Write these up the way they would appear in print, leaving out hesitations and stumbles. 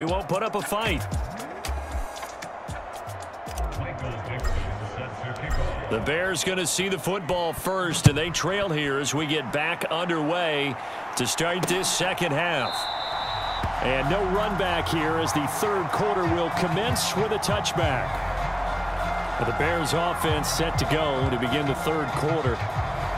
He won't put up a fight. The Bears going to see the football first, and they trail here as we get back underway to start this second half. And no run back here as the third quarter will commence with a touchback. The Bears offense set to go to begin the third quarter.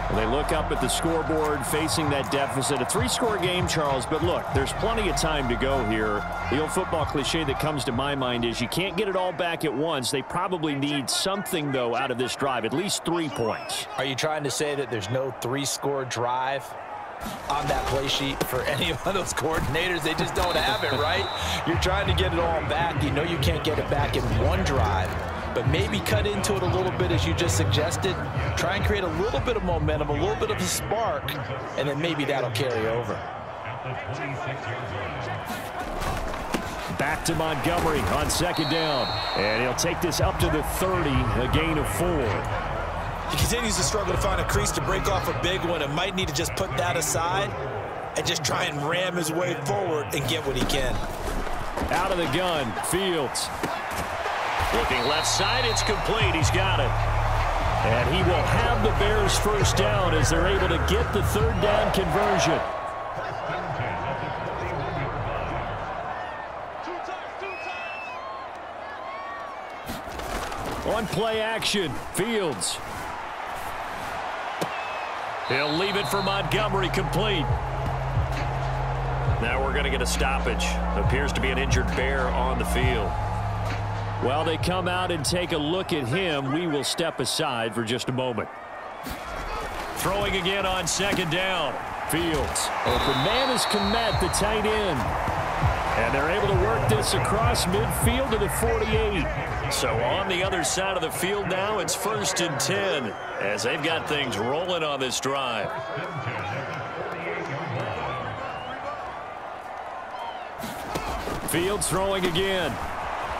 And they look up at the scoreboard facing that deficit. A three-score game, Charles, but look, there's plenty of time to go here. The old football cliche that comes to my mind is you can't get it all back at once. They probably need something, though, out of this drive, at least 3 points. Are you trying to say that there's no three-score drive on that play sheet for any of those coordinators? They just don't have it, right? You're trying to get it all back. You know you can't get it back in one drive. But maybe cut into it a little bit as you just suggested. Try and create a little bit of momentum, a little bit of a spark, and then maybe that'll carry over. Back to Montgomery on second down. And he'll take this up to the 30, a gain of 4. He continues to struggle to find a crease to break off a big one and might need to just put that aside and just try and ram his way forward and get what he can. Out of the gun, Fields. Looking left side, it's complete. He's got it. And he will have the Bears first down as they're able to get the third down conversion. On play action, Fields. He'll leave it for Montgomery, complete. Now we're going to get a stoppage. Appears to be an injured Bear on the field. While they come out and take a look at him, we will step aside for just a moment. Throwing again on second down. Fields. Open man is Komet, the tight end. And they're able to work this across midfield to the 48. So on the other side of the field now, it's 1st and 10 as they've got things rolling on this drive. Fields throwing again.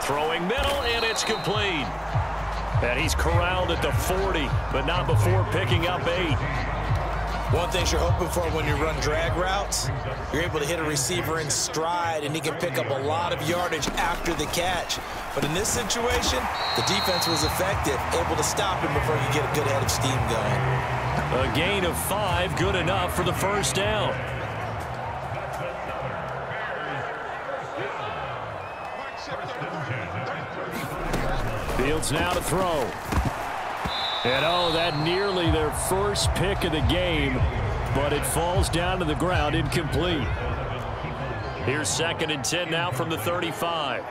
Throwing middle, and it's complete. And he's corralled at the 40, but not before picking up 8. One thing you're hoping for when you run drag routes, you're able to hit a receiver in stride, and he can pick up a lot of yardage after the catch. But in this situation, the defense was effective, able to stop him before you get a good head of steam going. A gain of 5, good enough for the first down. Fields now to throw. And oh, that nearly their first pick of the game, but it falls down to the ground, incomplete. Here's 2nd and 10 now from the 35.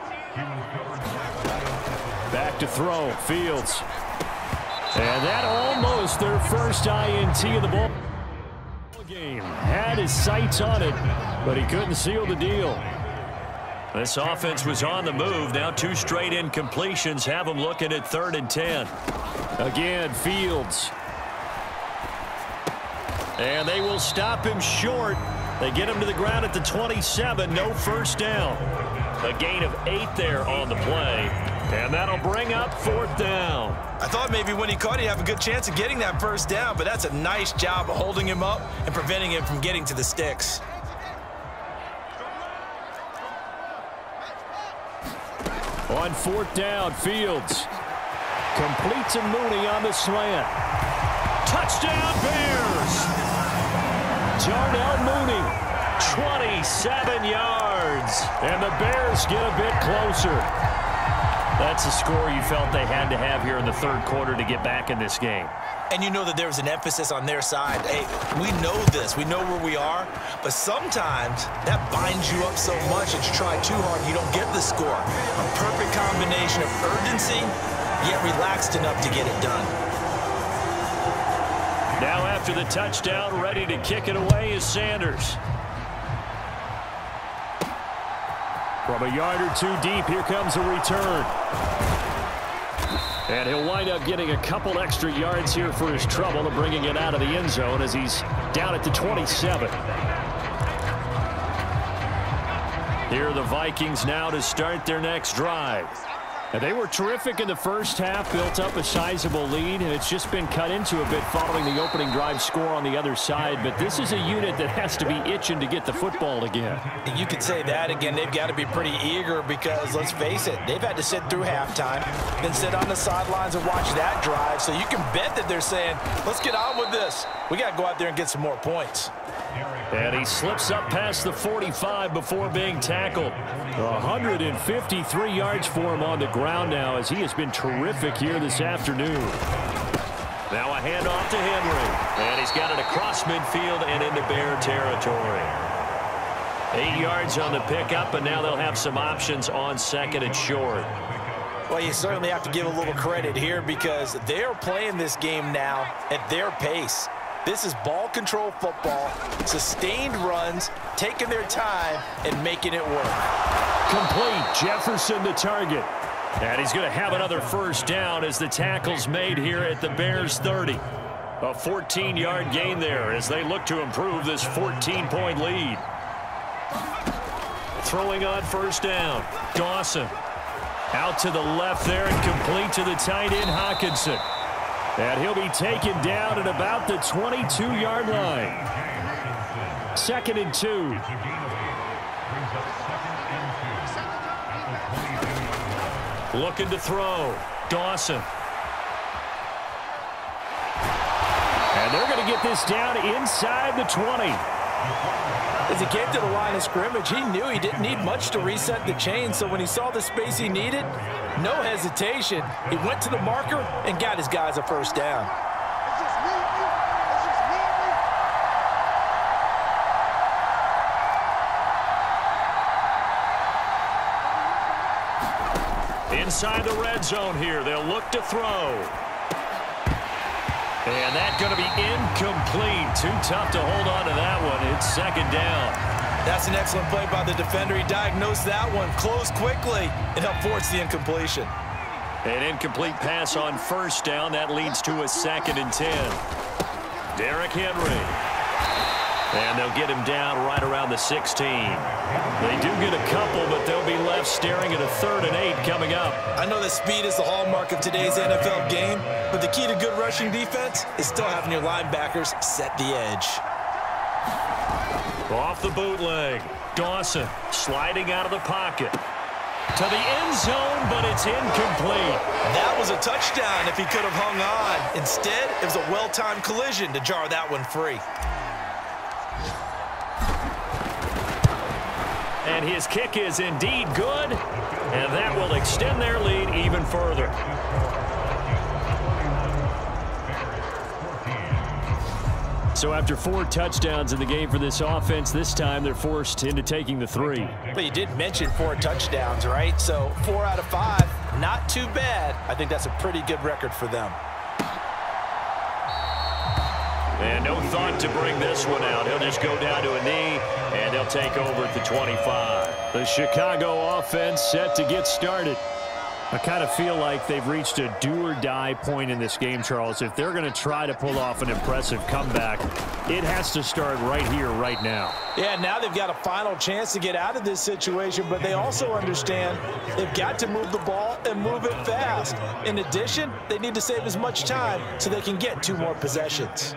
Back to throw, Fields. And that almost their first INT of the ball game. Had his sights on it, but he couldn't seal the deal. This offense was on the move. Now 2 straight incompletions have them looking at 3rd and 10. Again, Fields. And they will stop him short. They get him to the ground at the 27. No first down. A gain of 8 there on the play. And that'll bring up 4th down. I thought maybe when he caught, he'd have a good chance of getting that first down, but that's a nice job of holding him up and preventing him from getting to the sticks. On 4th down, Fields completes a Mooney on the slant. Touchdown, Bears! Darnell Mooney, 27 yards. And the Bears get a bit closer. That's a score you felt they had to have here in the third quarter to get back in this game. And you know that there was an emphasis on their side. Hey, we know this. We know where we are. But sometimes that binds you up so much that you try too hard and you don't get the score. A perfect combination of urgency, yet relaxed enough to get it done. Now after the touchdown, ready to kick it away is Sanders. From a yard or 2 deep, here comes a return. And he'll wind up getting a couple extra yards here for his trouble and bringing it out of the end zone as he's down at the 27. Here are the Vikings now to start their next drive. And they were terrific in the first half, built up a sizable lead, and it's just been cut into a bit following the opening drive score on the other side. But this is a unit that has to be itching to get the football again. You could say that again. They've got to be pretty eager because, let's face it, they've had to sit through halftime, then sit on the sidelines and watch that drive. So you can bet that they're saying, let's get on with this. We got to go out there and get some more points. And he slips up past the 45 before being tackled. 153 yards for him on the ground now, as he has been terrific here this afternoon. Now a handoff to Henry. And he's got it across midfield and into Bear territory. 8 yards on the pickup, and now they'll have some options on second and short. Well, you certainly have to give a little credit here because they are playing this game now at their pace. This is ball control football, sustained runs, taking their time, and making it work. Complete. Jefferson the target. And he's going to have another first down as the tackle's made here at the Bears 30. A 14-yard gain there as they look to improve this 14-point lead. Throwing on first down. Dawson. Out to the left there and complete to the tight end, Hawkinson. And he'll be taken down at about the 22-yard line. 2nd and 2. Looking to throw. Dawson. And they're going to get this down inside the 20. As he came to the line of scrimmage, he knew he didn't need much to reset the chain, so when he saw the space he needed, no hesitation. He went to the marker and got his guys a first down. Inside the red zone here, they'll look to throw. And that's going to be incomplete. Too tough to hold on to that one. It's 2nd down. That's an excellent play by the defender. He diagnosed that one, closed quickly, and helped force the incompletion. An incomplete pass on first down. That leads to a 2nd and 10. Derrick Henry. And they'll get him down right around the 16. They do get a couple, but they'll be left staring at a 3rd and 8 coming up. I know that speed is the hallmark of today's NFL game, but the key to good rushing defense is still having your linebackers set the edge. Off the bootleg. Dawson sliding out of the pocket. To the end zone, but it's incomplete. That was a touchdown if he could have hung on. Instead, it was a well-timed collision to jar that one free. And his kick is indeed good, and that will extend their lead even further. So after 4 touchdowns in the game for this offense, this time they're forced into taking the 3. But you did mention 4 touchdowns, right? So 4 out of 5, not too bad. I think that's a pretty good record for them. And no thought to bring this one out. He'll just go down to a knee, and they'll take over at the 25. The Chicago offense set to get started. I kind of feel like they've reached a do-or-die point in this game, Charles. If they're going to try to pull off an impressive comeback, it has to start right here, right now. Yeah, now they've got a final chance to get out of this situation, but they also understand they've got to move the ball and move it fast. In addition, they need to save as much time so they can get 2 more possessions.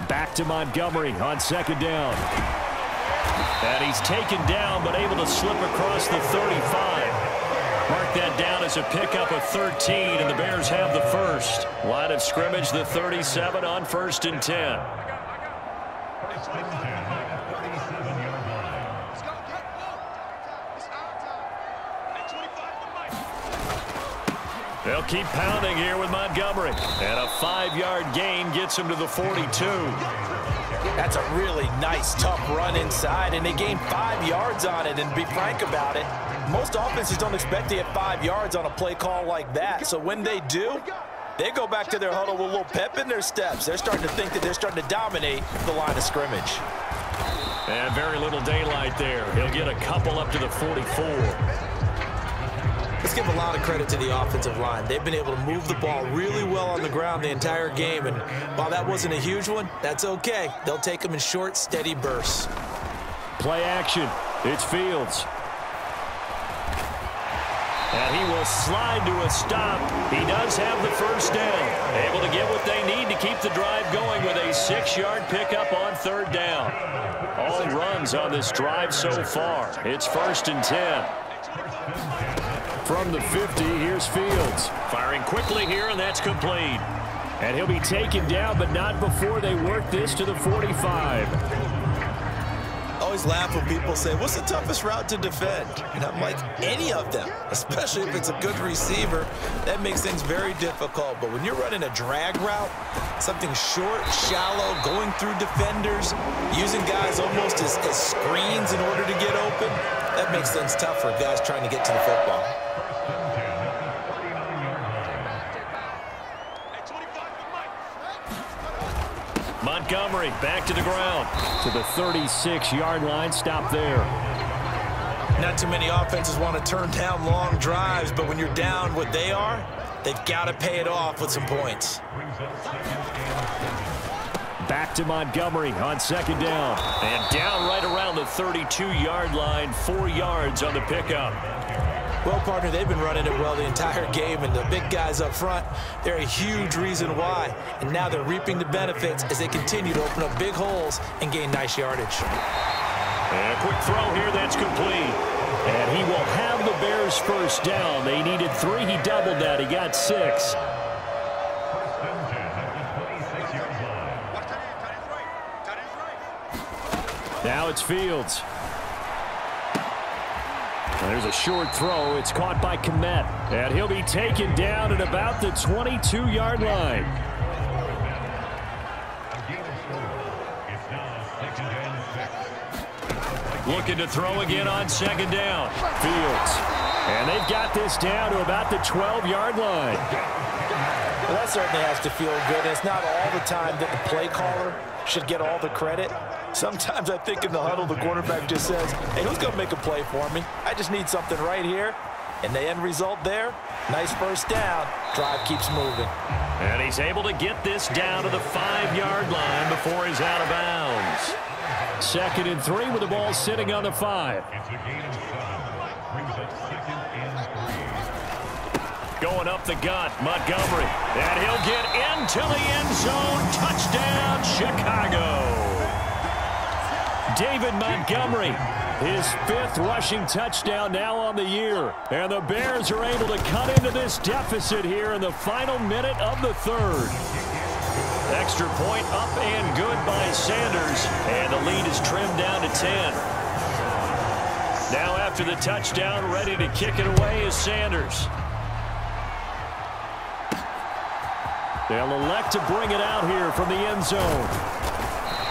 Back to Montgomery on 2nd down. And he's taken down, but able to slip across the 35. Mark that down as a pickup of 13, and the Bears have the first. Line of scrimmage, the 37 on 1st and 10. They'll keep pounding here with Montgomery. And a 5-yard gain gets him to the 42. That's a really nice, tough run inside, and they gained 5 yards on it. And to be frank about it, most offenses don't expect to get 5 yards on a play call like that. So when they do, they go back to their huddle with a little pep in their steps. They're starting to think that they're starting to dominate the line of scrimmage. And very little daylight there. He'll get a couple up to the 44. Let's give a lot of credit to the offensive line. They've been able to move the ball really well on the ground the entire game, and while that wasn't a huge one, that's okay. They'll take them in short, steady bursts. Play action. It's Fields. And he will slide to a stop. He does have the first down. Able to get what they need to keep the drive going with a 6-yard pickup on 3rd down. All runs on this drive so far. It's 1st and 10. From the 50, here's Fields. Firing quickly here, and that's complete. And he'll be taken down, but not before they work this to the 45. Always laugh when people say, what's the toughest route to defend? And I'm like, any of them, especially if it's a good receiver. That makes things very difficult. But when you're running a drag route, something short, shallow, going through defenders, using guys almost as screens in order to get open, that makes things tough for guys trying to get to the football. Montgomery back to the ground. To the 36-yard line. Stop there. Not too many offenses want to turn down long drives, but when you're down what they are, they've got to pay it off with some points. Back to Montgomery on 2nd down. And down right around the 32-yard line. 4 yards on the pickup. Well, partner, they've been running it well the entire game, and the big guys up front, they're a huge reason why. And now they're reaping the benefits as they continue to open up big holes and gain nice yardage. And a quick throw here, that's complete. And he will have the Bears first down. They needed 3. He doubled that. He got 6. Now it's Fields. There's a short throw. It's caught by Kmet. And he'll be taken down at about the 22-yard line. Looking to throw again on 2nd down. Fields. And they've got this down to about the 12-yard line. Well, that certainly has to feel good. And it's not all the time that the play caller should get all the credit. Sometimes I think in the huddle, the quarterback just says, hey, who's going to make a play for me? I just need something right here. And the end result there, nice first down. Drive keeps moving. And he's able to get this down to the 5-yard line before he's out of bounds. 2nd and 3 with the ball sitting on the 5. Going up the gut, Montgomery. And he'll get into the end zone. Touchdown, Chicago. David Montgomery, his 5th rushing touchdown now on the year. And the Bears are able to cut into this deficit here in the final minute of the 3rd. Extra point up and good by Sanders. And the lead is trimmed down to 10. Now after the touchdown, ready to kick it away is Sanders. They'll elect to bring it out here from the end zone.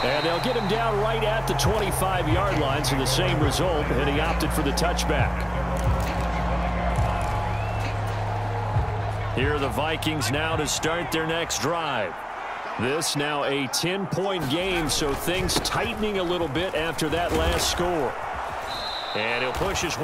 And they'll get him down right at the 25-yard line, so the same result, and he opted for the touchback. Here are the Vikings now to start their next drive. This now a 10-point game, so things tightening a little bit after that last score. And he'll push his